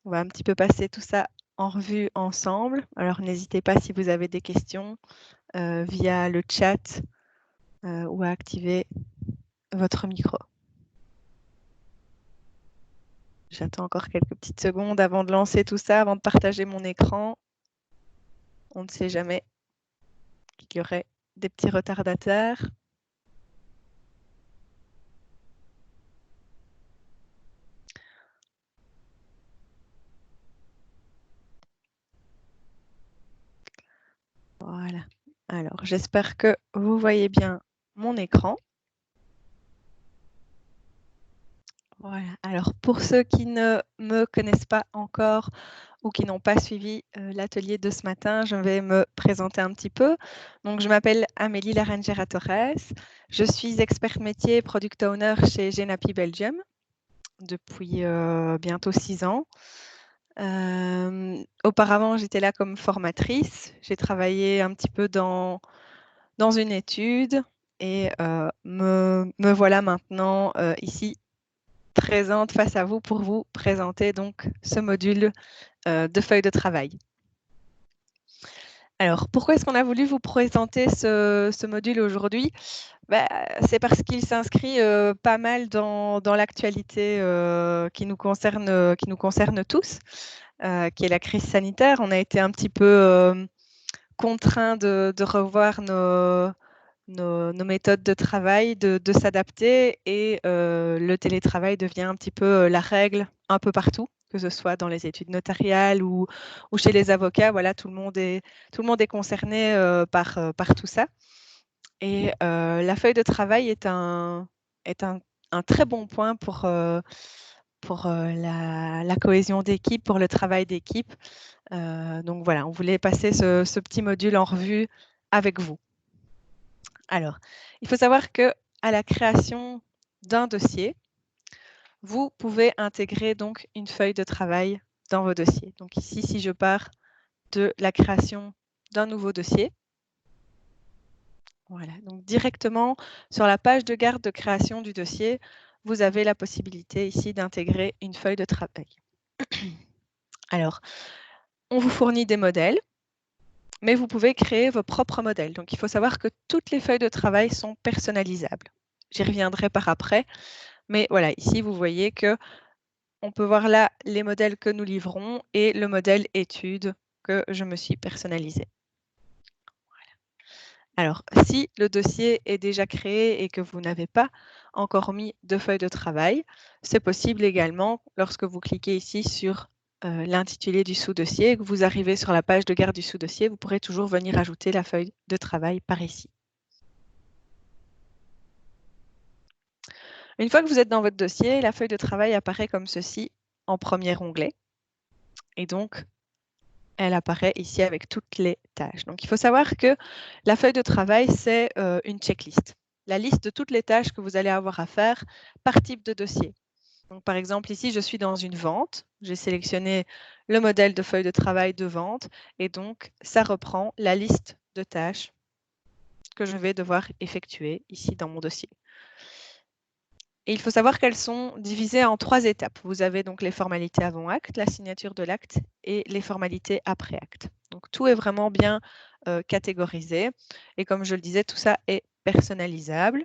On va un petit peu passer tout ça en revue ensemble. Alors, n'hésitez pas si vous avez des questions via le chat ou à activer votre micro. J'attends encore quelques petites secondes avant de lancer tout ça, avant de partager mon écran. On ne sait jamais qu'il y aurait des petits retardataires. Voilà. Alors, j'espère que vous voyez bien mon écran. Voilà. Alors, pour ceux qui ne me connaissent pas encore ou qui n'ont pas suivi l'atelier de ce matin, je vais me présenter un petit peu. Donc, je m'appelle Amélie Larangera-Torres. Je suis experte métier Product Owner chez Genapi Belgium depuis bientôt 6 ans. Auparavant, j'étais là comme formatrice. J'ai travaillé un petit peu dans une étude et me voilà maintenant ici présente face à vous pour vous présenter donc ce module de feuille de travail. Alors, pourquoi est-ce qu'on a voulu vous présenter ce module aujourd'hui? C'est parce qu'il s'inscrit pas mal dans l'actualité qui nous concerne tous, qui est la crise sanitaire. On a été un petit peu contraints de revoir nos méthodes de travail, de s'adapter, et le télétravail devient un petit peu la règle un peu partout, que ce soit dans les études notariales ou chez les avocats. Voilà, tout le monde est concerné par tout ça. Et la feuille de travail est un très bon point pour la cohésion d'équipe, pour le travail d'équipe. Donc voilà, on voulait passer ce petit module en revue avec vous. Alors, il faut savoir qu'à la création d'un dossier, vous pouvez intégrer donc une feuille de travail dans vos dossiers. Donc ici, si je pars de la création d'un nouveau dossier, voilà, donc directement sur la page de garde de création du dossier, vous avez la possibilité ici d'intégrer une feuille de travail. Alors, on vous fournit des modèles, mais vous pouvez créer vos propres modèles. Donc, il faut savoir que toutes les feuilles de travail sont personnalisables. J'y reviendrai par après, mais voilà, ici, vous voyez que on peut voir là les modèles que nous livrons et le modèle étude que je me suis personnalisé. Alors, si le dossier est déjà créé et que vous n'avez pas encore mis de feuille de travail, c'est possible également lorsque vous cliquez ici sur l'intitulé du sous-dossier et que vous arrivez sur la page de garde du sous-dossier, vous pourrez toujours venir ajouter la feuille de travail par ici. Une fois que vous êtes dans votre dossier, la feuille de travail apparaît comme ceci en premier onglet. Et donc, elle apparaît ici avec toutes les tâches. Donc, il faut savoir que la feuille de travail, c'est une checklist. La liste de toutes les tâches que vous allez avoir à faire par type de dossier. Donc, par exemple, ici, je suis dans une vente. J'ai sélectionné le modèle de feuille de travail de vente. Et donc, ça reprend la liste de tâches que je vais devoir effectuer ici dans mon dossier. Et il faut savoir qu'elles sont divisées en 3 étapes. Vous avez donc les formalités avant acte, la signature de l'acte et les formalités après acte. Donc tout est vraiment bien catégorisé. Et comme je le disais, tout ça est personnalisable.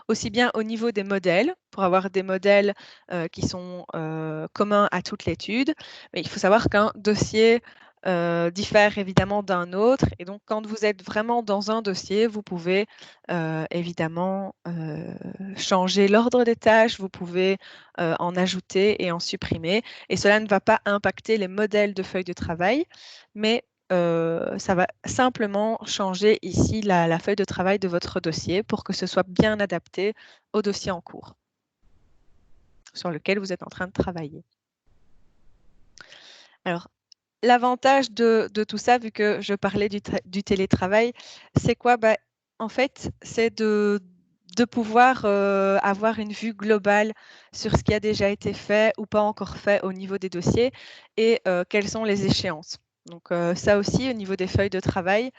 Aussi bien au niveau des modèles, pour avoir des modèles qui sont communs à toute l'étude. Mais il faut savoir qu'un dossier diffère évidemment d'un autre. Et donc, quand vous êtes vraiment dans un dossier, vous pouvez évidemment changer l'ordre des tâches, vous pouvez en ajouter et en supprimer. Et cela ne va pas impacter les modèles de feuilles de travail, mais ça va simplement changer ici la feuille de travail de votre dossier pour que ce soit bien adapté au dossier en cours sur lequel vous êtes en train de travailler. Alors, l'avantage de tout ça, vu que je parlais du télétravail, c'est quoi? En fait, c'est de pouvoir avoir une vue globale sur ce qui a déjà été fait ou pas encore fait au niveau des dossiers et quelles sont les échéances. Donc ça aussi, au niveau des feuilles de travail,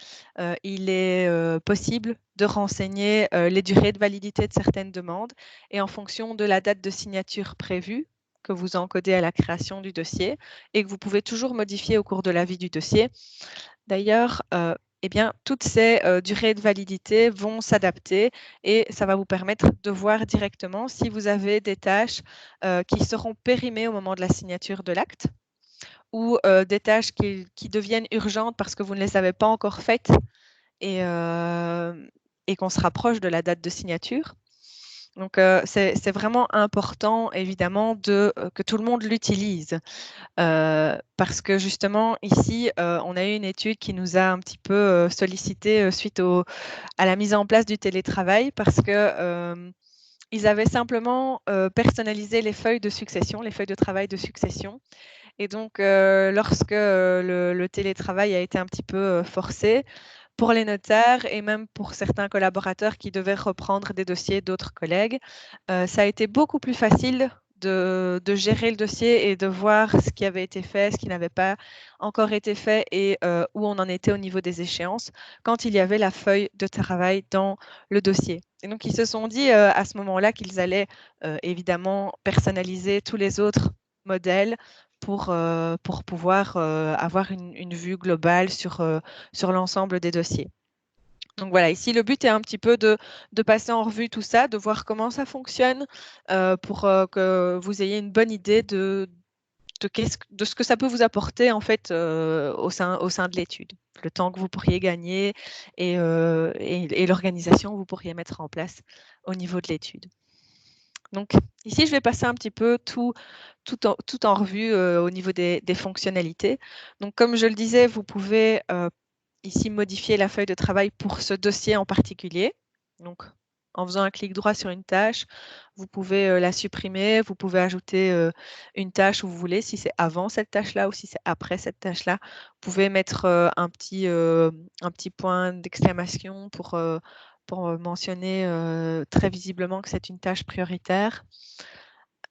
il est possible de renseigner les durées de validité de certaines demandes et en fonction de la date de signature prévue, que vous encodez à la création du dossier et que vous pouvez toujours modifier au cours de la vie du dossier. D'ailleurs, eh bien, toutes ces durées de validité vont s'adapter et ça va vous permettre de voir directement si vous avez des tâches qui seront périmées au moment de la signature de l'acte ou des tâches qui deviennent urgentes parce que vous ne les avez pas encore faites et qu'on se rapproche de la date de signature. Donc, c'est vraiment important, évidemment, que tout le monde l'utilise. Parce que justement, ici, on a eu une étude qui nous a un petit peu sollicité suite à la mise en place du télétravail parce que ils avaient simplement personnalisé les feuilles de succession, les feuilles de travail de succession. Et donc, lorsque le télétravail a été un petit peu forcé, pour les notaires et même pour certains collaborateurs qui devaient reprendre des dossiers d'autres collègues, ça a été beaucoup plus facile de gérer le dossier et de voir ce qui avait été fait, ce qui n'avait pas encore été fait et où on en était au niveau des échéances quand il y avait la feuille de travail dans le dossier. Et donc, ils se sont dit à ce moment-là qu'ils allaient évidemment personnaliser tous les autres modèles pour pouvoir avoir une vue globale sur l'ensemble des dossiers. Donc voilà, ici, le but est un petit peu de passer en revue tout ça, de voir comment ça fonctionne pour que vous ayez une bonne idée de ce que ça peut vous apporter en fait au sein de l'étude, le temps que vous pourriez gagner et l'organisation que vous pourriez mettre en place au niveau de l'étude. Donc ici, je vais passer un petit peu tout en revue au niveau des fonctionnalités. Donc comme je le disais, vous pouvez ici modifier la feuille de travail pour ce dossier en particulier. Donc en faisant un clic droit sur une tâche, vous pouvez la supprimer, vous pouvez ajouter une tâche où vous voulez, si c'est avant cette tâche-là ou si c'est après cette tâche-là. Vous pouvez mettre un petit point d'exclamation pour mentionner très visiblement que c'est une tâche prioritaire.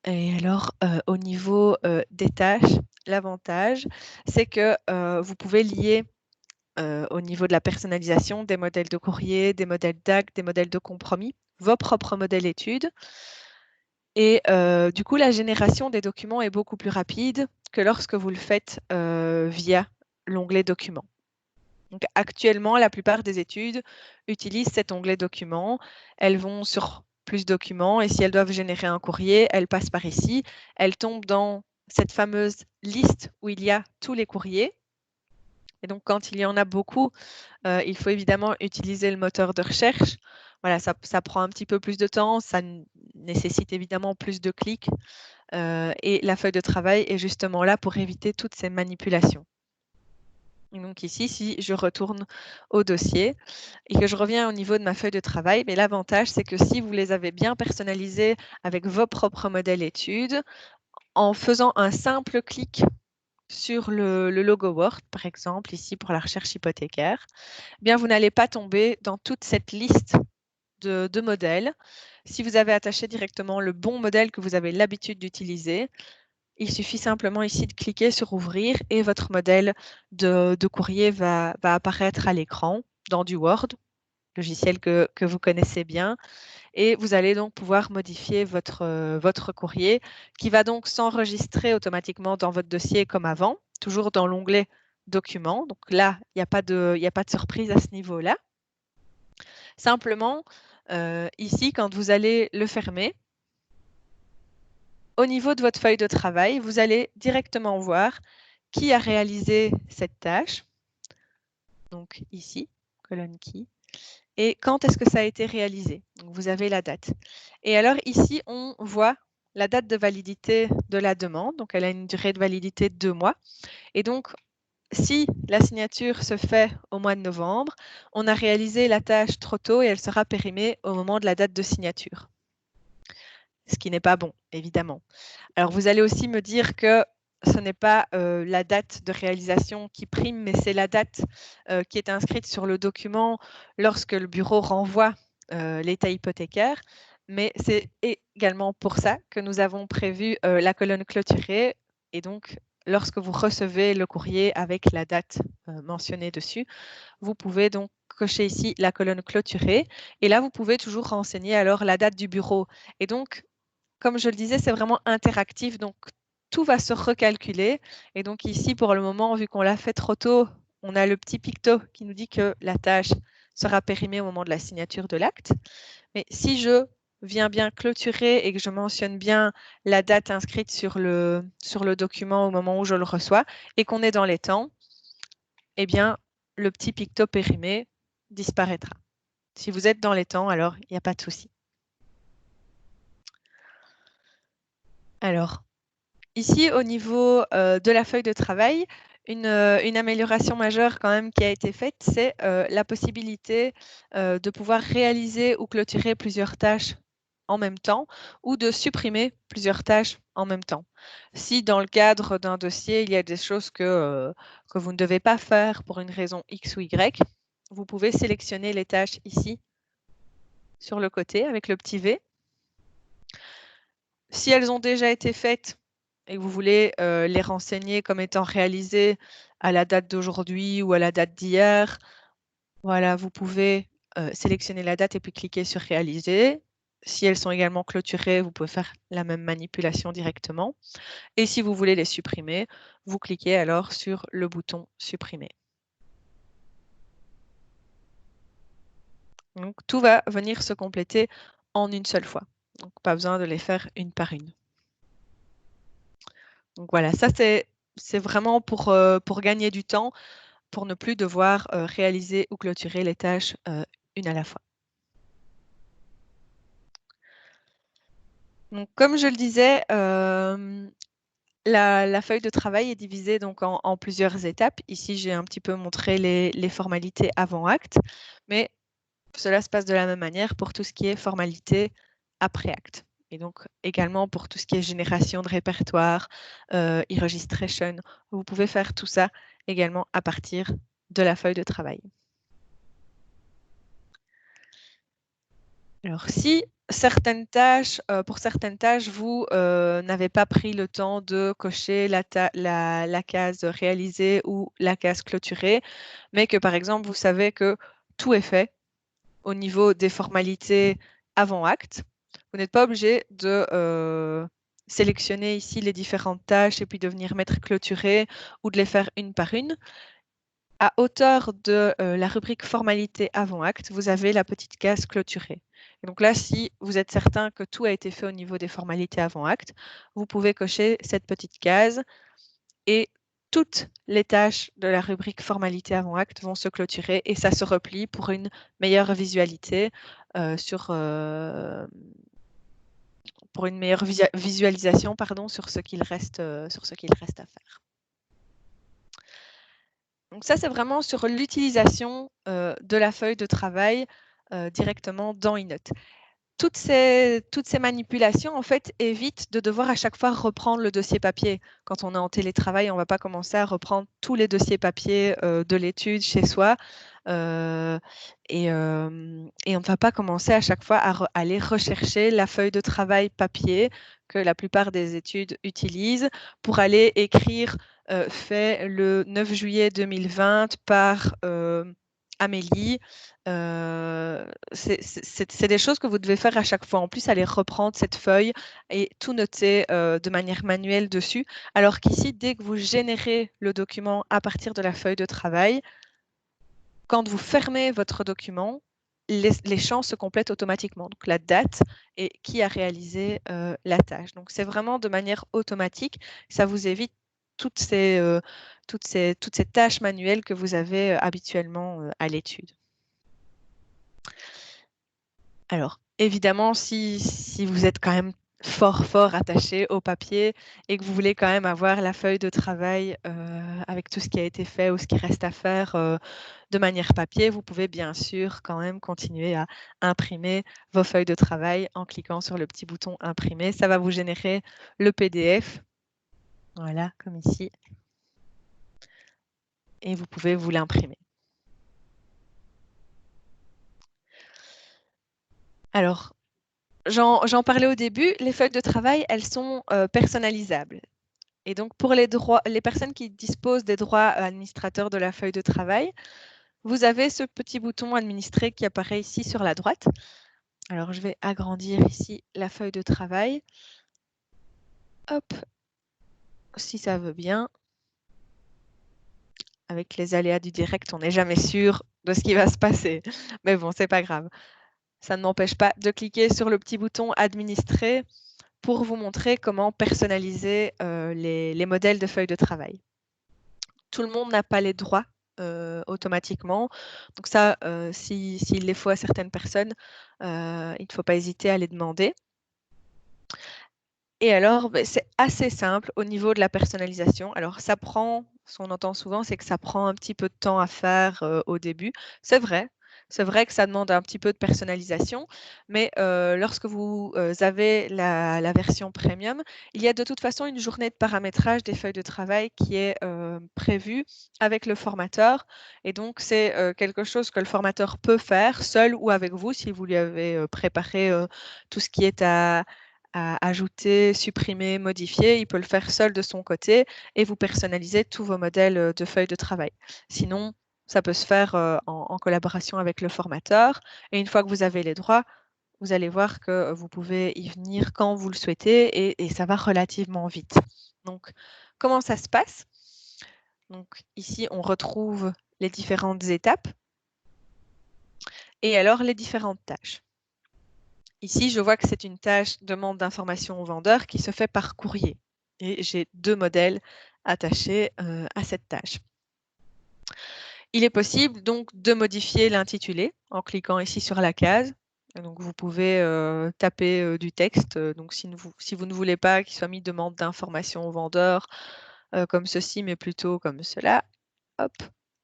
Et alors, au niveau des tâches, l'avantage, c'est que vous pouvez lier au niveau de la personnalisation des modèles de courrier, des modèles d'actes, des modèles de compromis, vos propres modèles études. Et du coup, la génération des documents est beaucoup plus rapide que lorsque vous le faites via l'onglet Documents. Donc, actuellement, la plupart des études utilisent cet onglet Documents. Elles vont sur Plus documents et si elles doivent générer un courrier, elles passent par ici. Elles tombent dans cette fameuse liste où il y a tous les courriers. Et donc, quand il y en a beaucoup, il faut évidemment utiliser le moteur de recherche. Voilà, ça prend un petit peu plus de temps, ça nécessite évidemment plus de clics. Et la feuille de travail est justement là pour éviter toutes ces manipulations. Et donc ici, si je retourne au dossier et que je reviens au niveau de ma feuille de travail, mais l'avantage, c'est que si vous les avez bien personnalisés avec vos propres modèles études, en faisant un simple clic sur le logo Word, par exemple, ici pour la recherche hypothécaire, eh bien, vous n'allez pas tomber dans toute cette liste de modèles. Si vous avez attaché directement le bon modèle que vous avez l'habitude d'utiliser, il suffit simplement ici de cliquer sur Ouvrir et votre modèle de courrier va apparaître à l'écran dans du Word, logiciel que vous connaissez bien. Et vous allez donc pouvoir modifier votre courrier qui va donc s'enregistrer automatiquement dans votre dossier comme avant, toujours dans l'onglet Documents. Donc là, il n'y a pas de surprise à ce niveau-là. Simplement, ici, quand vous allez le fermer, au niveau de votre feuille de travail, vous allez directement voir qui a réalisé cette tâche. Donc ici, colonne qui. Et quand est-ce que ça a été réalisé. Donc, vous avez la date. Et alors ici, on voit la date de validité de la demande. Donc, elle a une durée de validité de 2 mois. Et donc, si la signature se fait au mois de novembre, on a réalisé la tâche trop tôt et elle sera périmée au moment de la date de signature. Ce qui n'est pas bon, évidemment. Alors, vous allez aussi me dire que ce n'est pas la date de réalisation qui prime, mais c'est la date qui est inscrite sur le document lorsque le bureau renvoie l'état hypothécaire. Mais c'est également pour ça que nous avons prévu la colonne clôturée. Et donc, lorsque vous recevez le courrier avec la date mentionnée dessus, vous pouvez donc cocher ici la colonne clôturée. Et là, vous pouvez toujours renseigner alors la date du bureau. Et donc, comme je le disais, c'est vraiment interactif, donc tout va se recalculer. Et donc ici, pour le moment, vu qu'on l'a fait trop tôt, on a le petit picto qui nous dit que la tâche sera périmée au moment de la signature de l'acte. Mais si je viens bien clôturer et que je mentionne bien la date inscrite sur le document au moment où je le reçois et qu'on est dans les temps, eh bien, le petit picto périmé disparaîtra. Si vous êtes dans les temps, alors il n'y a pas de souci. Alors, ici, au niveau de la feuille de travail, une amélioration majeure quand même qui a été faite, c'est la possibilité de pouvoir réaliser ou clôturer plusieurs tâches en même temps ou de supprimer plusieurs tâches en même temps. Si dans le cadre d'un dossier, il y a des choses que vous ne devez pas faire pour une raison X ou Y, vous pouvez sélectionner les tâches ici sur le côté avec le petit V. Si elles ont déjà été faites et que vous voulez les renseigner comme étant réalisées à la date d'aujourd'hui ou à la date d'hier, voilà, vous pouvez sélectionner la date et puis cliquer sur réaliser. Si elles sont également clôturées, vous pouvez faire la même manipulation directement. Et si vous voulez les supprimer, vous cliquez alors sur le bouton supprimer. Donc tout va venir se compléter en une seule fois. Donc pas besoin de les faire une par une. Donc voilà, ça c'est vraiment pour gagner du temps, pour ne plus devoir réaliser ou clôturer les tâches une à la fois. Donc, comme je le disais, la feuille de travail est divisée donc en plusieurs étapes. Ici, j'ai un petit peu montré les formalités avant acte, mais cela se passe de la même manière pour tout ce qui est formalité après acte. Et donc également pour tout ce qui est génération de répertoire, e-registration, vous pouvez faire tout ça également à partir de la feuille de travail. Alors, si certaines tâches, pour certaines tâches, vous n'avez pas pris le temps de cocher la case réalisée ou la case clôturée, mais que par exemple, vous savez que tout est fait au niveau des formalités avant acte, vous n'êtes pas obligé de sélectionner ici les différentes tâches et puis de venir mettre clôturer ou de les faire une par une. À hauteur de la rubrique formalité avant acte, vous avez la petite case clôturée. Et donc là, si vous êtes certain que tout a été fait au niveau des formalités avant acte, vous pouvez cocher cette petite case et toutes les tâches de la rubrique formalité avant acte vont se clôturer et ça se replie pour une meilleure visualité pour une meilleure visualisation sur ce qu'il reste à faire. Donc ça, c'est vraiment sur l'utilisation de la feuille de travail directement dans eNote. Toutes ces manipulations, en fait, évitent de devoir à chaque fois reprendre le dossier papier. Quand on est en télétravail, on ne va pas commencer à reprendre tous les dossiers papier de l'étude chez soi. Et on ne va pas commencer à chaque fois à aller rechercher la feuille de travail papier que la plupart des études utilisent pour aller écrire fait le 9 juillet 2020 par Amélie. C'est des choses que vous devez faire à chaque fois. En plus, aller reprendre cette feuille et tout noter de manière manuelle dessus. Alors qu'ici, dès que vous générez le document à partir de la feuille de travail, quand vous fermez votre document, les champs se complètent automatiquement. Donc la date et qui a réalisé la tâche. Donc c'est vraiment de manière automatique. Ça vous évite toutes ces tâches manuelles que vous avez habituellement à l'étude. Alors, évidemment, si vous êtes quand même fort attaché au papier et que vous voulez quand même avoir la feuille de travail avec tout ce qui a été fait ou ce qui reste à faire de manière papier, vous pouvez bien sûr quand même continuer à imprimer vos feuilles de travail en cliquant sur le petit bouton imprimer. Ça va vous générer le PDF, voilà, comme ici, et vous pouvez vous l'imprimer. Alors, j'en parlais au début, les feuilles de travail, elles sont personnalisables. Et donc, pour les personnes qui disposent des droits administrateurs de la feuille de travail, vous avez ce petit bouton administrer qui apparaît ici sur la droite. Alors, je vais agrandir ici la feuille de travail. Hop, si ça veut bien. Avec les aléas du direct, on n'est jamais sûr de ce qui va se passer. Mais bon, c'est pas grave. Ça ne m'empêche pas de cliquer sur le petit bouton Administrer pour vous montrer comment personnaliser les modèles de feuilles de travail. Tout le monde n'a pas les droits automatiquement. Donc ça, s'il les faut à certaines personnes, il ne faut pas hésiter à les demander. Et alors, c'est assez simple au niveau de la personnalisation. Alors, ça prend, ce qu'on entend souvent, c'est que ça prend un petit peu de temps à faire au début. C'est vrai. C'est vrai que ça demande un petit peu de personnalisation, mais lorsque vous avez la version premium, il y a de toute façon une journée de paramétrage des feuilles de travail qui est prévue avec le formateur. Et donc, c'est quelque chose que le formateur peut faire seul ou avec vous si vous lui avez préparé tout ce qui est à ajouter, supprimer, modifier, il peut le faire seul de son côté et vous personnalisez tous vos modèles de feuilles de travail. Sinon, ça peut se faire en collaboration avec le formateur et une fois que vous avez les droits, vous allez voir que vous pouvez y venir quand vous le souhaitez et ça va relativement vite. Donc, comment ça se passe? Donc, ici, on retrouve les différentes étapes et alors les différentes tâches. Ici, je vois que c'est une tâche demande d'information au vendeur qui se fait par courrier. Et j'ai 2 modèles attachés à cette tâche. Il est possible donc de modifier l'intitulé en cliquant ici sur la case. Donc vous pouvez taper du texte. Donc si vous ne voulez pas qu'il soit mis demande d'information au vendeur comme ceci, mais plutôt comme cela, hop.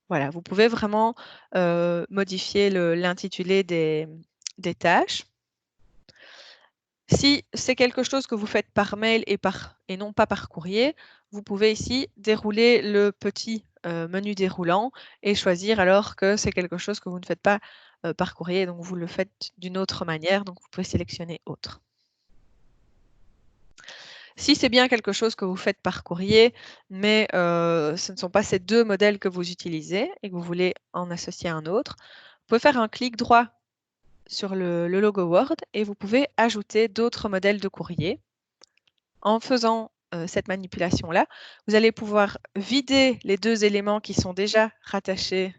Voilà, vous pouvez vraiment modifier l'intitulé des tâches. Si c'est quelque chose que vous faites par mail et non pas par courrier, vous pouvez ici dérouler le petit menu déroulant et choisir alors que c'est quelque chose que vous ne faites pas par courrier, donc vous le faites d'une autre manière, donc vous pouvez sélectionner autre. Si c'est bien quelque chose que vous faites par courrier, mais ce ne sont pas ces 2 modèles que vous utilisez et que vous voulez en associer un autre, vous pouvez faire un clic droit sur le logo Word et vous pouvez ajouter d'autres modèles de courrier. En faisant cette manipulation-là, vous allez pouvoir vider les 2 éléments qui sont déjà rattachés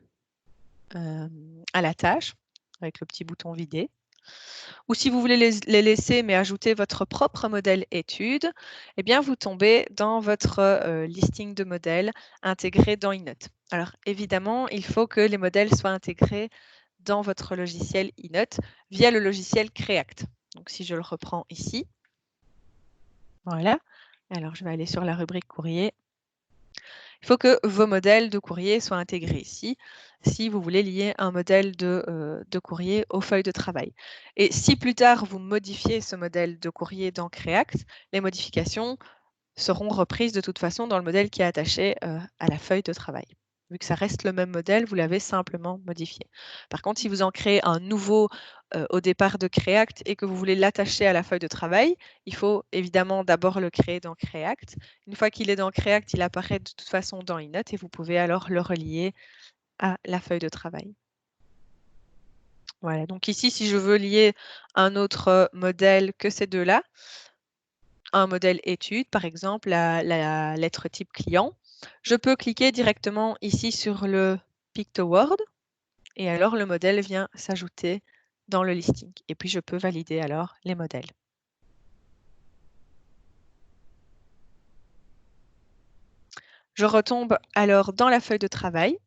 à la tâche, avec le petit bouton vider. Ou si vous voulez les laisser mais ajouter votre propre modèle étude, eh bien vous tombez dans votre listing de modèles intégré dans eNote. Alors évidemment, il faut que les modèles soient intégrés dans votre logiciel eNote via le logiciel Creact. Donc si je le reprends ici, voilà. Alors je vais aller sur la rubrique courrier. Il faut que vos modèles de courrier soient intégrés ici, si vous voulez lier un modèle de courrier aux feuilles de travail. Et si plus tard vous modifiez ce modèle de courrier dans Creact, les modifications seront reprises de toute façon dans le modèle qui est attaché à la feuille de travail. Vu que ça reste le même modèle, vous l'avez simplement modifié. Par contre, si vous en créez un nouveau au départ de Creact et que vous voulez l'attacher à la feuille de travail, il faut évidemment d'abord le créer dans Creact. Une fois qu'il est dans Creact, il apparaît de toute façon dans eNote et vous pouvez alors le relier à la feuille de travail. Voilà, donc ici, si je veux lier un autre modèle que ces deux-là, un modèle étude, par exemple, la lettre type client, je peux cliquer directement ici sur le PictoWord et alors le modèle vient s'ajouter dans le listing. Et puis je peux valider alors les modèles. Je retombe alors dans la feuille de travail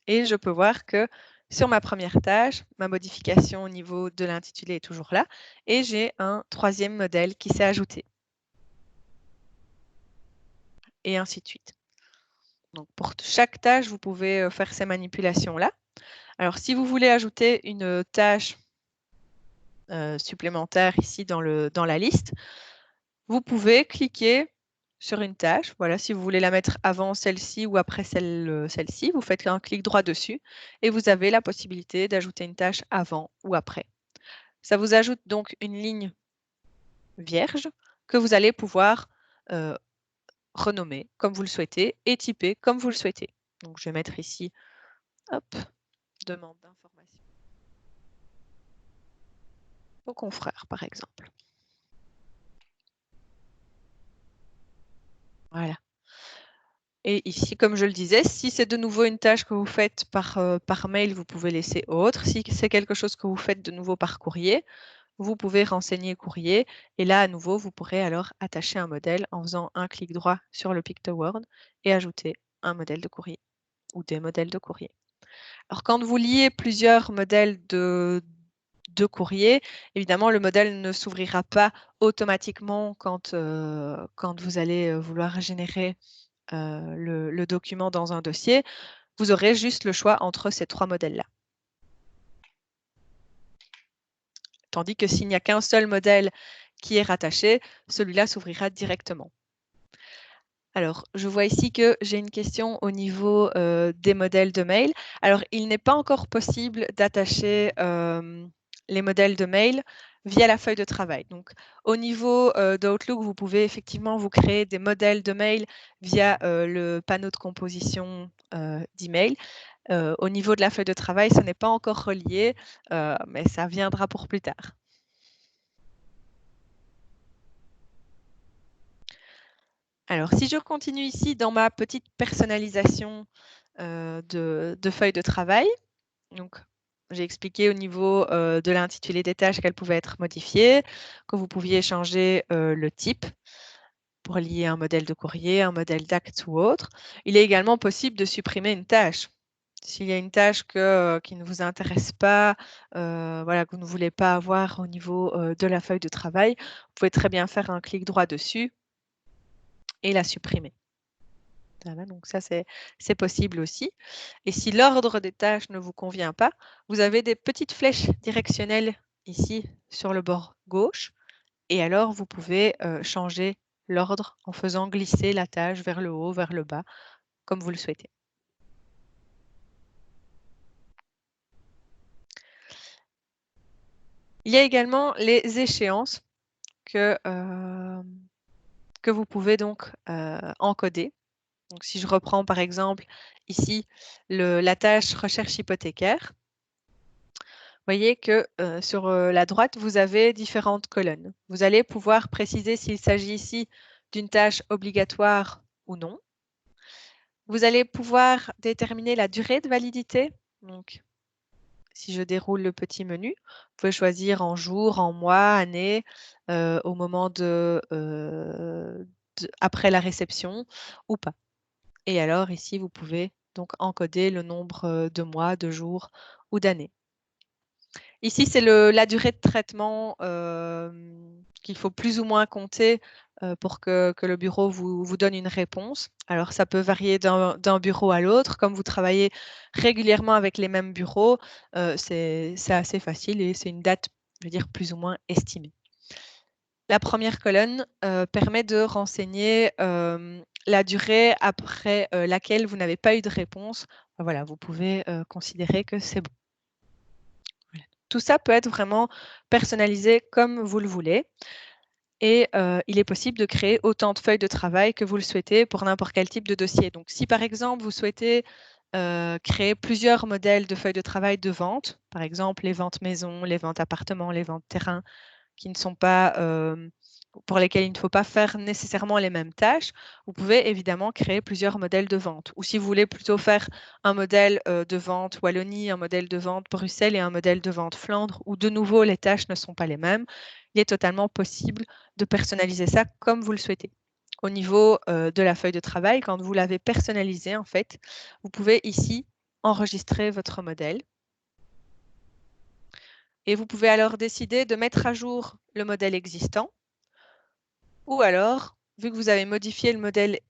et je peux voir que sur ma première tâche, ma modification au niveau de l'intitulé est toujours là et j'ai un 3e modèle qui s'est ajouté. Et ainsi de suite. Donc pour chaque tâche, vous pouvez faire ces manipulations-là. Alors si vous voulez ajouter une tâche supplémentaire ici dans la liste, vous pouvez cliquer sur une tâche. Voilà, si vous voulez la mettre avant celle-ci ou après celle-ci, vous faites un clic droit dessus et vous avez la possibilité d'ajouter une tâche avant ou après. Ça vous ajoute donc une ligne vierge que vous allez pouvoir renommer comme vous le souhaitez et typer comme vous le souhaitez. Donc je vais mettre ici, hop, demande d'information. vos confrères, par exemple. Voilà. Et ici, comme je le disais, si c'est de nouveau une tâche que vous faites par mail, vous pouvez laisser autre. Si c'est quelque chose que vous faites de nouveau par courrier, vous pouvez renseigner courrier. Et là, à nouveau, vous pourrez alors attacher un modèle en faisant un clic droit sur le Pictoword et ajouter un modèle de courrier ou des modèles de courrier. Alors, quand vous liez plusieurs modèles de courrier, évidemment, le modèle ne s'ouvrira pas automatiquement quand vous allez vouloir générer le document dans un dossier. Vous aurez juste le choix entre ces trois modèles-là. Tandis que s'il n'y a qu'un seul modèle qui est rattaché, celui-là s'ouvrira directement. Alors, je vois ici que j'ai une question au niveau des modèles de mail. Alors, il n'est pas encore possible d'attacher les modèles de mail via la feuille de travail. Donc, au niveau d'Outlook, vous pouvez effectivement vous créer des modèles de mail via le panneau de composition d'email. Au niveau de la feuille de travail, ce n'est pas encore relié, mais ça viendra pour plus tard. Alors, si je continue ici dans ma petite personnalisation de feuille de travail, donc j'ai expliqué au niveau de l'intitulé des tâches qu'elles pouvaient être modifiées, que vous pouviez changer le type pour lier un modèle de courrier, un modèle d'acte ou autre. Il est également possible de supprimer une tâche. S'il y a une tâche qui ne vous intéresse pas, voilà, que vous ne voulez pas avoir au niveau de la feuille de travail, vous pouvez très bien faire un clic droit dessus et la supprimer. Voilà, donc ça, c'est possible aussi. Et si l'ordre des tâches ne vous convient pas, vous avez des petites flèches directionnelles ici sur le bord gauche. Et alors, vous pouvez changer l'ordre en faisant glisser la tâche vers le haut, vers le bas, comme vous le souhaitez. Il y a également les échéances que vous pouvez donc encoder. Donc, si je reprends par exemple ici la tâche recherche hypothécaire, vous voyez que sur la droite, vous avez différentes colonnes. Vous allez pouvoir préciser s'il s'agit ici d'une tâche obligatoire ou non. Vous allez pouvoir déterminer la durée de validité. Donc, si je déroule le petit menu, vous pouvez choisir en jours, en mois, années, au moment après la réception ou pas. Et alors ici, vous pouvez donc encoder le nombre de mois, de jours ou d'années. Ici, c'est la durée de traitement qu'il faut plus ou moins compter pour que le bureau vous donne une réponse. Alors, ça peut varier d'un bureau à l'autre. Comme vous travaillez régulièrement avec les mêmes bureaux, c'est assez facile et c'est une date, je veux dire, plus ou moins estimée. La première colonne permet de renseigner la durée après laquelle vous n'avez pas eu de réponse. Voilà, vous pouvez considérer que c'est bon. Tout ça peut être vraiment personnalisé comme vous le voulez. Et il est possible de créer autant de feuilles de travail que vous le souhaitez pour n'importe quel type de dossier. Donc, si par exemple, vous souhaitez créer plusieurs modèles de feuilles de travail de vente, par exemple les ventes maison, les ventes appartements, les ventes terrain, qui ne sont pas, pour lesquelles il ne faut pas faire nécessairement les mêmes tâches, vous pouvez évidemment créer plusieurs modèles de vente. Ou si vous voulez plutôt faire un modèle de vente Wallonie, un modèle de vente Bruxelles et un modèle de vente Flandre, où de nouveau les tâches ne sont pas les mêmes, il est totalement possible de personnaliser ça comme vous le souhaitez. Au niveau de la feuille de travail, quand vous l'avez personnalisé, en fait, vous pouvez ici enregistrer votre modèle. Et vous pouvez alors décider de mettre à jour le modèle existant. Ou alors, vu que vous avez modifié le modèle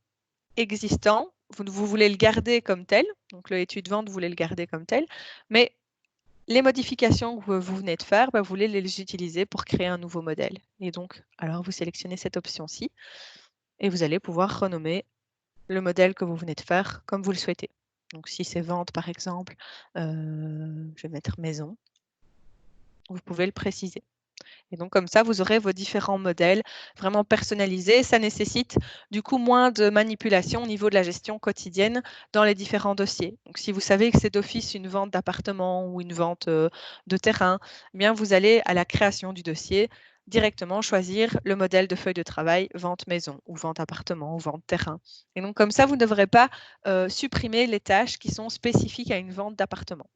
existant, vous voulez le garder comme tel, donc le étude vente, vous voulez le garder comme tel, mais les modifications que vous venez de faire, vous voulez les utiliser pour créer un nouveau modèle. Et donc, alors vous sélectionnez cette option-ci et vous allez pouvoir renommer le modèle que vous venez de faire comme vous le souhaitez. Donc, si c'est vente, par exemple, je vais mettre maison, vous pouvez le préciser. Et donc comme ça, vous aurez vos différents modèles vraiment personnalisés. Ça nécessite du coup moins de manipulation au niveau de la gestion quotidienne dans les différents dossiers. Donc si vous savez que c'est d'office une vente d'appartement ou une vente de terrain, eh bien vous allez à la création du dossier directement choisir le modèle de feuille de travail vente maison ou vente appartement ou vente terrain. Et donc comme ça, vous ne devrez pas supprimer les tâches qui sont spécifiques à une vente d'appartement.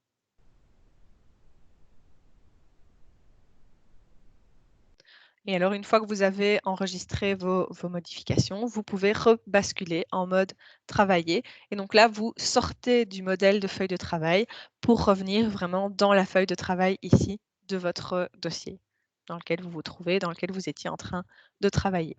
Et alors, une fois que vous avez enregistré vos modifications, vous pouvez rebasculer en mode travailler. Et donc là, vous sortez du modèle de feuille de travail pour revenir vraiment dans la feuille de travail ici de votre dossier dans lequel vous vous trouvez, dans lequel vous étiez en train de travailler.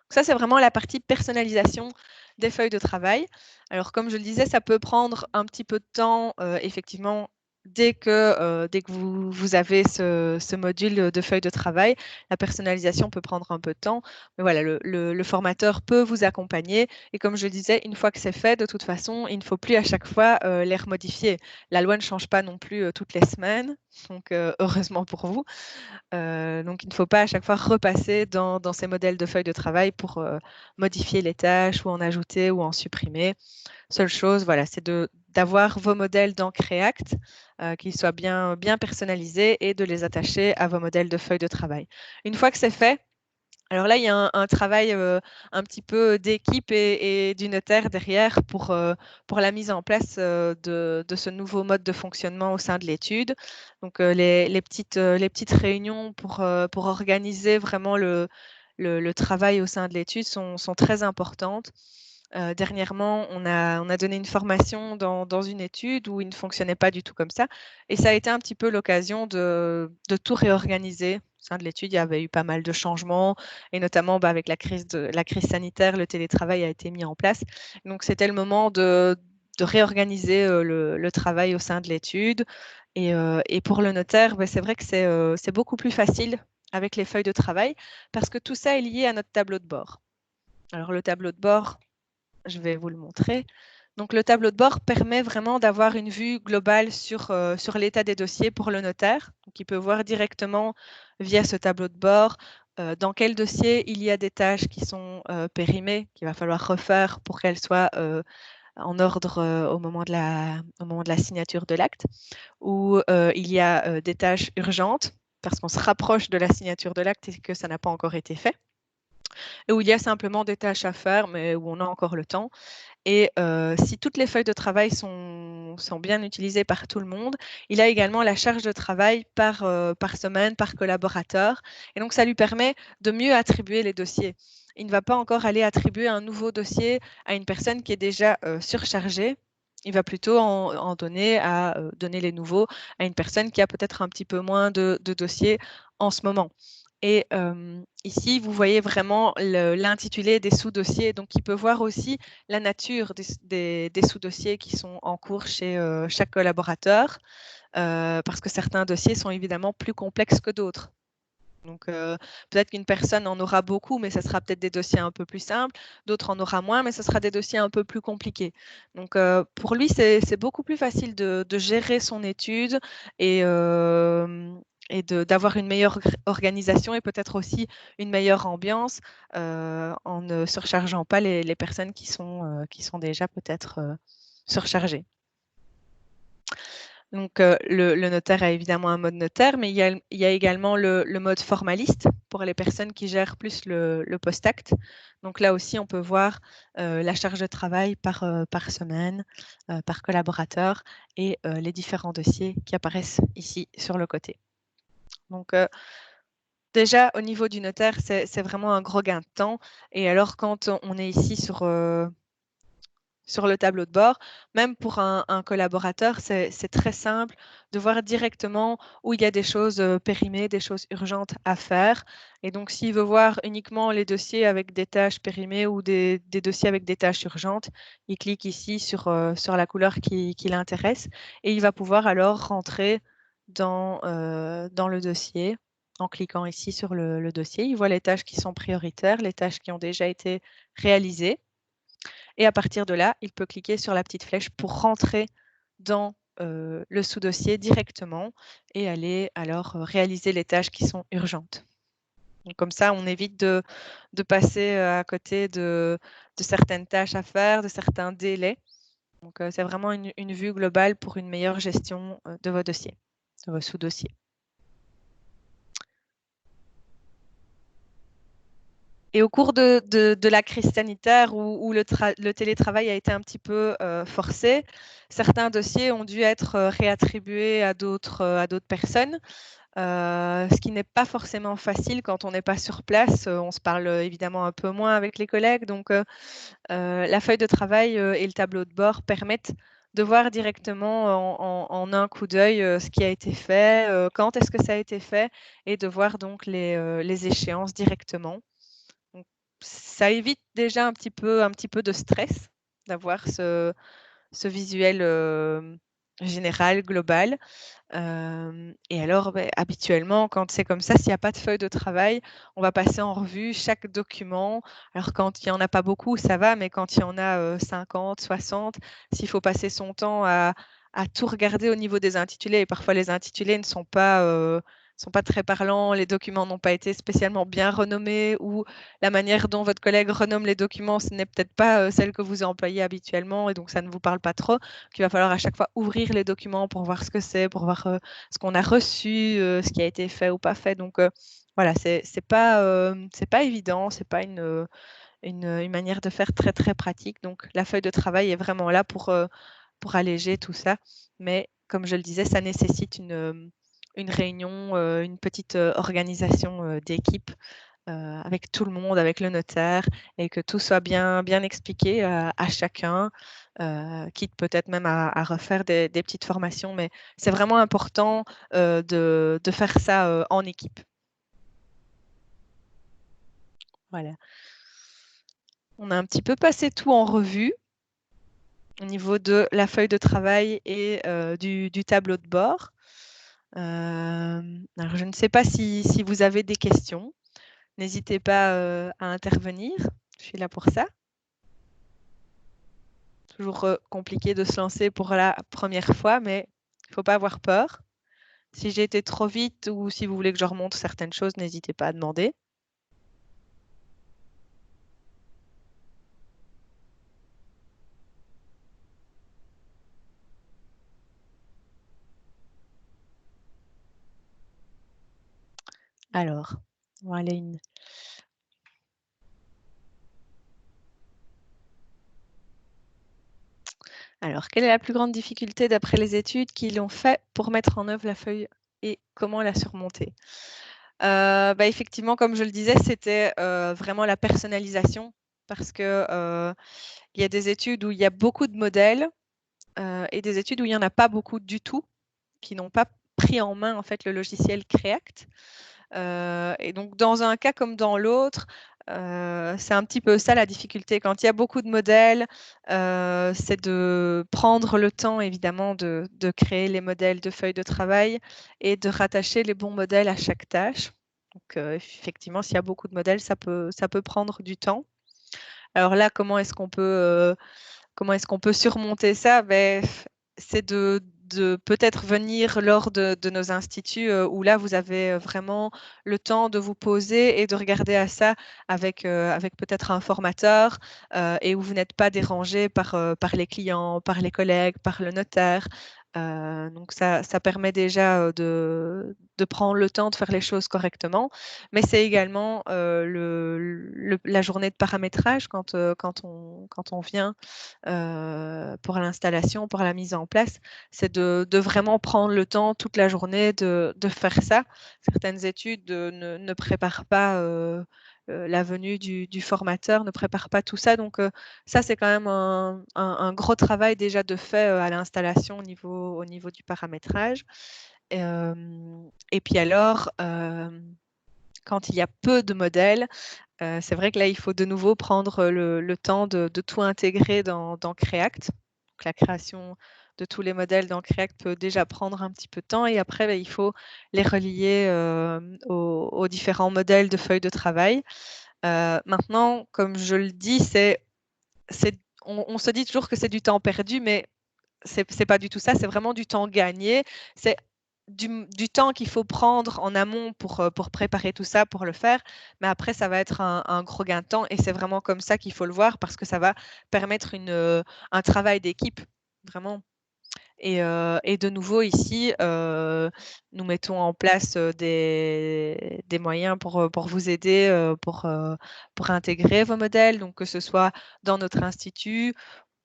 Donc ça, c'est vraiment la partie personnalisation des feuilles de travail. Alors, comme je le disais, ça peut prendre un petit peu de temps, effectivement, dès que vous avez ce module de feuille de travail. La personnalisation peut prendre un peu de temps, mais voilà, le formateur peut vous accompagner. Et comme je le disais, une fois que c'est fait, de toute façon, il ne faut plus à chaque fois les remodifier. La loi ne change pas non plus toutes les semaines, donc heureusement pour vous. Donc, il ne faut pas à chaque fois repasser dans ces modèles de feuilles de travail pour modifier les tâches ou en ajouter ou en supprimer. Seule chose, voilà, c'est d'avoir vos modèles dans Creact, qu'ils soient bien personnalisés et de les attacher à vos modèles de feuilles de travail. Une fois que c'est fait, alors là, il y a un travail un petit peu d'équipe et du notaire derrière pour la mise en place de ce nouveau mode de fonctionnement au sein de l'étude. Donc, les petites réunions pour organiser vraiment le travail au sein de l'étude sont très importantes. Dernièrement, on a donné une formation dans une étude où il ne fonctionnait pas du tout comme ça. Et ça a été un petit peu l'occasion de tout réorganiser. Au sein de l'étude, il y avait eu pas mal de changements et notamment avec la crise sanitaire, le télétravail a été mis en place. Donc, c'était le moment de réorganiser le travail au sein de l'étude. Et pour le notaire, c'est vrai que c'est beaucoup plus facile avec les feuilles de travail parce que tout ça est lié à notre tableau de bord. Alors, le tableau de bord, je vais vous le montrer. Donc, le tableau de bord permet vraiment d'avoir une vue globale sur l'état des dossiers pour le notaire. Donc, il peut voir directement via ce tableau de bord dans quel dossier il y a des tâches qui sont périmées, qu'il va falloir refaire pour qu'elles soient en ordre au moment de la signature de l'acte, ou il y a des tâches urgentes parce qu'on se rapproche de la signature de l'acte et que ça n'a pas encore été fait, et où il y a simplement des tâches à faire, mais où on a encore le temps. Et si toutes les feuilles de travail sont bien utilisées par tout le monde, il a également la charge de travail par semaine, par collaborateur. Et donc, ça lui permet de mieux attribuer les dossiers. Il ne va pas encore aller attribuer un nouveau dossier à une personne qui est déjà surchargée. Il va plutôt en donner les nouveaux à une personne qui a peut-être un petit peu moins de dossiers en ce moment. Et ici, vous voyez vraiment l'intitulé des sous-dossiers. Donc, il peut voir aussi la nature des sous-dossiers qui sont en cours chez chaque collaborateur, parce que certains dossiers sont évidemment plus complexes que d'autres. Donc, peut-être qu'une personne en aura beaucoup, mais ce sera peut-être des dossiers un peu plus simples. D'autres en aura moins, mais ce sera des dossiers un peu plus compliqués. Donc, pour lui, c'est beaucoup plus facile de gérer son étude et d'avoir une meilleure organisation et peut-être aussi une meilleure ambiance en ne surchargeant pas les personnes qui sont déjà peut-être surchargées. Donc, le notaire a évidemment un mode notaire, mais il y a également le mode formaliste pour les personnes qui gèrent plus le post-acte. Donc là aussi, on peut voir la charge de travail par semaine, par collaborateur et les différents dossiers qui apparaissent ici sur le côté. Donc, déjà, au niveau du notaire, c'est vraiment un gros gain de temps. Et alors, quand on est ici sur le tableau de bord, même pour un collaborateur, c'est très simple de voir directement où il y a des choses périmées, des choses urgentes à faire. Et donc, s'il veut voir uniquement les dossiers avec des tâches périmées ou des dossiers avec des tâches urgentes, il clique ici sur la couleur qui l'intéresse et il va pouvoir alors rentrer dans le dossier. En cliquant ici sur le dossier, il voit les tâches qui sont prioritaires, les tâches qui ont déjà été réalisées. Et à partir de là, il peut cliquer sur la petite flèche pour rentrer dans le sous-dossier directement et aller alors réaliser les tâches qui sont urgentes. Donc, comme ça, on évite de passer à côté de certaines tâches à faire, de certains délais. Donc, c'est vraiment une vue globale pour une meilleure gestion de vos dossiers, de vos sous-dossiers. Et au cours de la crise sanitaire où le télétravail a été un petit peu forcé, certains dossiers ont dû être réattribués à d'autres personnes. Ce qui n'est pas forcément facile quand on n'est pas sur place. On se parle évidemment un peu moins avec les collègues. Donc, la feuille de travail et le tableau de bord permettent de voir directement en un coup d'œil ce qui a été fait, quand est-ce que ça a été fait, et de voir donc les échéances directement. Donc, ça évite déjà un petit peu de stress d'avoir ce visuel général, global. Et alors, habituellement, quand c'est comme ça, s'il n'y a pas de feuille de travail, on va passer en revue chaque document. Alors, quand il n'y en a pas beaucoup, ça va, mais quand il y en a 50, 60, s'il faut passer son temps à tout regarder au niveau des intitulés, et parfois les intitulés ne sont pas très parlants, les documents n'ont pas été spécialement bien renommés, ou la manière dont votre collègue renomme les documents, ce n'est peut-être pas celle que vous employez habituellement, et donc ça ne vous parle pas trop, qu'il va falloir à chaque fois ouvrir les documents pour voir ce que c'est, pour voir ce qu'on a reçu, ce qui a été fait ou pas fait. Donc voilà, c'est pas évident, c'est pas une manière de faire très très pratique. Donc la feuille de travail est vraiment là pour alléger tout ça. Mais comme je le disais, ça nécessite une réunion, une petite organisation d'équipe avec tout le monde, avec le notaire, et que tout soit bien expliqué à chacun, quitte peut-être même à refaire des petites formations. Mais c'est vraiment important de faire ça en équipe. Voilà. On a un petit peu passé tout en revue au niveau de la feuille de travail et du tableau de bord. Alors je ne sais pas si vous avez des questions. N'hésitez pas à intervenir. Je suis là pour ça. Toujours compliqué de se lancer pour la première fois, mais il ne faut pas avoir peur. Si j'ai été trop vite ou si vous voulez que je remonte certaines choses, n'hésitez pas à demander. Alors, voilà une. Alors, quelle est la plus grande difficulté d'après les études qui l'ont fait pour mettre en œuvre la feuille et comment la surmonter? Effectivement, comme je le disais, c'était vraiment la personnalisation, parce que il y a des études où il y a beaucoup de modèles et des études où il n'y en a pas beaucoup du tout, qui n'ont pas pris en main en fait le logiciel Creact. Et donc dans un cas comme dans l'autre, c'est un petit peu ça la difficulté. Quand il y a beaucoup de modèles, c'est de prendre le temps évidemment de créer les modèles de feuilles de travail et de rattacher les bons modèles à chaque tâche. Donc effectivement, s'il y a beaucoup de modèles, ça peut prendre du temps. Alors là, comment est-ce qu'on peut surmonter ça? C'est de peut-être venir lors de nos instituts où là, vous avez vraiment le temps de vous poser et de regarder à ça avec peut-être un formateur et où vous n'êtes pas dérangé par les clients, par les collègues, par le notaire. Donc ça permet déjà de prendre le temps de faire les choses correctement, mais c'est également la journée de paramétrage quand on vient pour l'installation, pour la mise en place, c'est de vraiment prendre le temps toute la journée de faire ça. Certaines études ne préparent pas la venue du formateur, ne préparent pas tout ça. Donc ça, c'est quand même un gros travail déjà de fait à l'installation au niveau du paramétrage. Et puis alors, quand il y a peu de modèles, c'est vrai que là, il faut de nouveau prendre le temps de tout intégrer dans Creact. Donc, la création de tous les modèles dans Creact peut déjà prendre un petit peu de temps, et après, il faut les relier aux différents modèles de feuilles de travail. Maintenant, comme je le dis, on se dit toujours que c'est du temps perdu, mais c'est pas du tout ça, c'est vraiment du temps gagné. C'est du temps qu'il faut prendre en amont pour préparer tout ça, pour le faire. Mais après, ça va être un gros gain de temps et c'est vraiment comme ça qu'il faut le voir parce que ça va permettre un travail d'équipe, vraiment. Et de nouveau, ici, nous mettons en place des moyens pour vous aider, pour intégrer vos modèles, donc que ce soit dans notre institut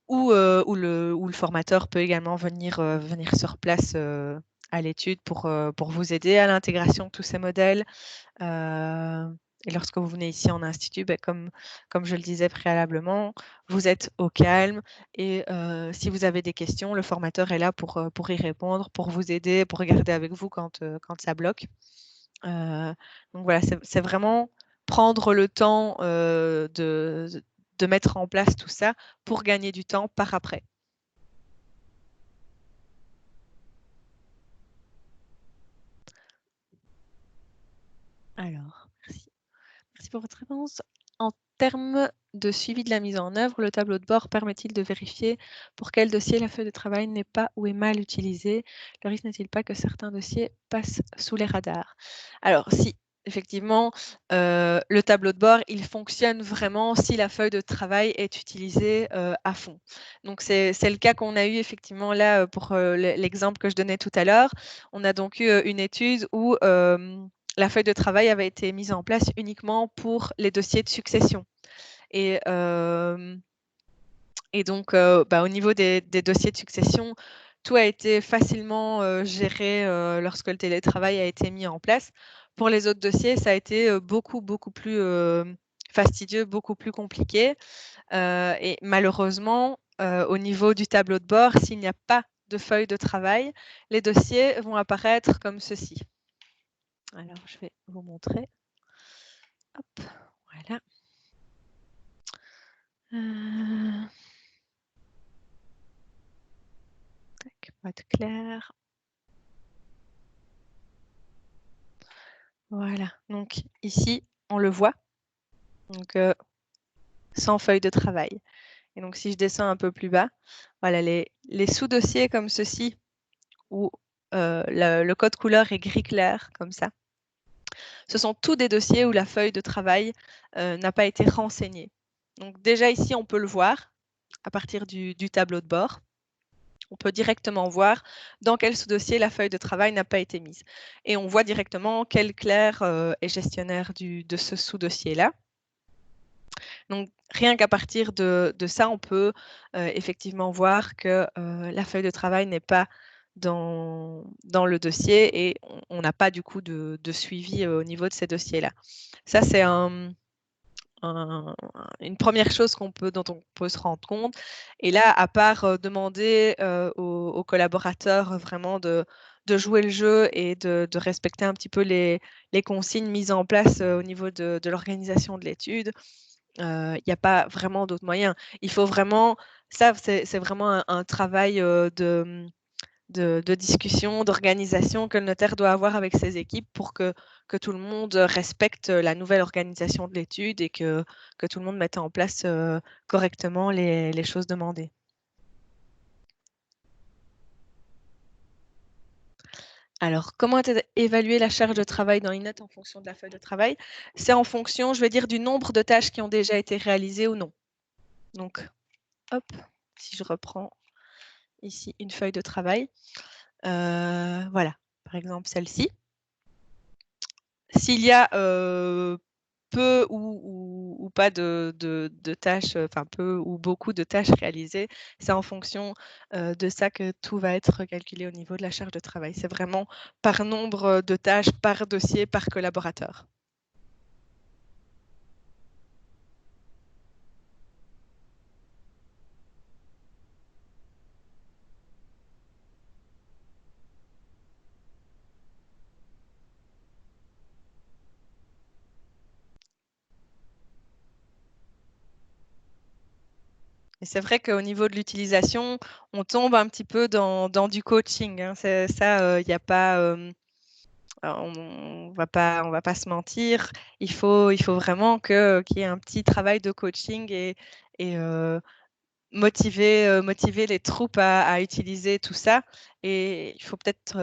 où le formateur peut également venir sur place à l'étude pour vous aider à l'intégration de tous ces modèles. Et lorsque vous venez ici en institut, comme je le disais préalablement, vous êtes au calme et si vous avez des questions, le formateur est là pour y répondre, pour vous aider, pour regarder avec vous quand ça bloque. Donc voilà, c'est vraiment prendre le temps de mettre en place tout ça pour gagner du temps par après. Alors, merci. Merci pour votre réponse. En termes de suivi de la mise en œuvre, le tableau de bord permet-il de vérifier pour quel dossier la feuille de travail n'est pas ou est mal utilisée? Le risque n'est-il pas que certains dossiers passent sous les radars? Alors, si, effectivement, le tableau de bord, il fonctionne vraiment si la feuille de travail est utilisée à fond. Donc, c'est le cas qu'on a eu effectivement là pour l'exemple que je donnais tout à l'heure. On a donc eu une étude où la feuille de travail avait été mise en place uniquement pour les dossiers de succession. Et donc, au niveau des dossiers de succession, tout a été facilement géré lorsque le télétravail a été mis en place. Pour les autres dossiers, ça a été beaucoup plus fastidieux, beaucoup plus compliqué. Et malheureusement, au niveau du tableau de bord, s'il n'y a pas de feuille de travail, les dossiers vont apparaître comme ceci. Alors, je vais vous montrer. Hop, voilà. Tac, mode clair. Voilà, donc ici, on le voit, donc sans feuille de travail. Et donc, si je descends un peu plus bas, voilà, les sous-dossiers comme ceci, où le code couleur est gris clair, comme ça, ce sont tous des dossiers où la feuille de travail n'a pas été renseignée. Donc déjà ici, on peut le voir à partir du tableau de bord. On peut directement voir dans quel sous-dossier la feuille de travail n'a pas été mise. Et on voit directement quel clerc est gestionnaire de ce sous-dossier-là. Donc, rien qu'à partir de ça, on peut effectivement voir que la feuille de travail n'est pas dans le dossier et on n'a pas du coup de suivi au niveau de ces dossiers-là. Ça, c'est une première chose dont on peut se rendre compte. Et là, à part demander aux collaborateurs vraiment de jouer le jeu et de respecter un petit peu les consignes mises en place au niveau de l'organisation de l'étude, il n'y a pas vraiment d'autres moyens. Il faut vraiment, ça c'est vraiment un travail de discussion, d'organisation que le notaire doit avoir avec ses équipes pour que tout le monde respecte la nouvelle organisation de l'étude et que tout le monde mette en place correctement les choses demandées. Alors, comment évaluer la charge de travail dans Innote en fonction de la feuille de travail? C'est en fonction, je vais dire, du nombre de tâches qui ont déjà été réalisées ou non. Donc, hop, si je reprends ici une feuille de travail, voilà, par exemple celle-ci. S'il y a peu ou pas de tâches, enfin peu ou beaucoup de tâches réalisées, c'est en fonction de ça que tout va être calculé au niveau de la charge de travail. C'est vraiment par nombre de tâches, par dossier, par collaborateur. Et c'est vrai qu'au niveau de l'utilisation, on tombe un petit peu dans du coaching, hein. C'est ça, il n'y a pas, on va pas se mentir. Il faut vraiment qu'il y ait un petit travail de coaching et motiver les troupes à utiliser tout ça. Et il faut peut-être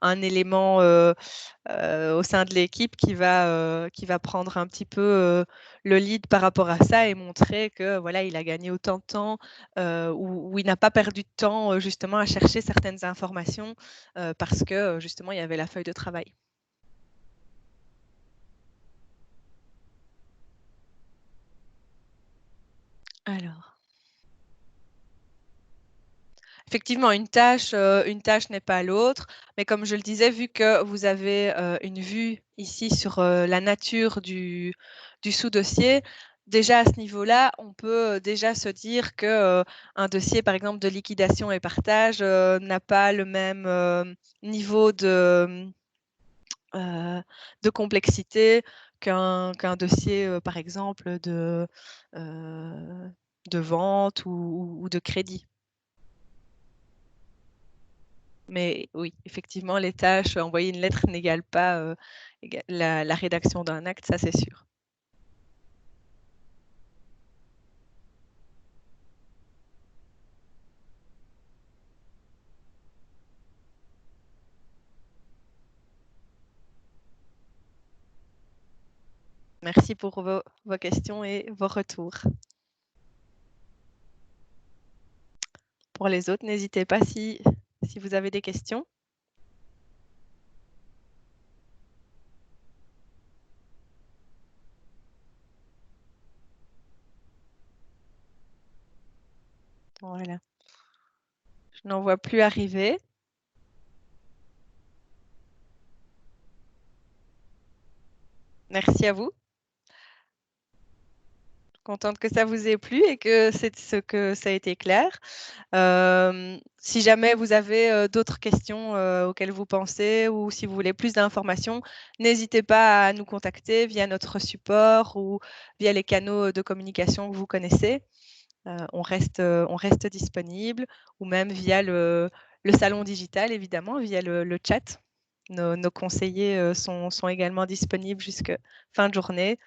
un élément au sein de l'équipe qui va prendre un petit peu le lead par rapport à ça et montrer que voilà, il a gagné autant de temps ou il n'a pas perdu de temps justement à chercher certaines informations parce que justement il y avait la feuille de travail. Alors. Effectivement, une tâche n'est pas l'autre, mais comme je le disais, vu que vous avez une vue ici sur la nature du sous-dossier, déjà à ce niveau-là, on peut déjà se dire que un dossier, par exemple, de liquidation et partage, n'a pas le même niveau de complexité qu'un dossier, par exemple, de vente ou de crédit. Mais oui, effectivement, les tâches, envoyer une lettre n'égale pas la rédaction d'un acte, ça c'est sûr. Merci pour vos questions et vos retours. Pour les autres, n'hésitez pas si vous avez des questions. Voilà. Je n'en vois plus arriver. Merci à vous. Contente que ça vous ait plu et que ça a été clair. Si jamais vous avez d'autres questions auxquelles vous pensez ou si vous voulez plus d'informations, n'hésitez pas à nous contacter via notre support ou via les canaux de communication que vous connaissez. On reste disponible ou même via le salon digital, évidemment, via le chat. Nos conseillers sont également disponibles jusqu'à fin de journée.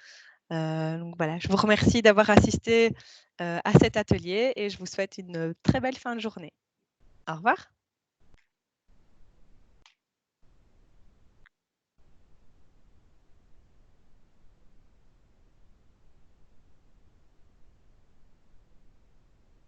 Donc voilà, je vous remercie d'avoir assisté à cet atelier et je vous souhaite une très belle fin de journée. Au revoir.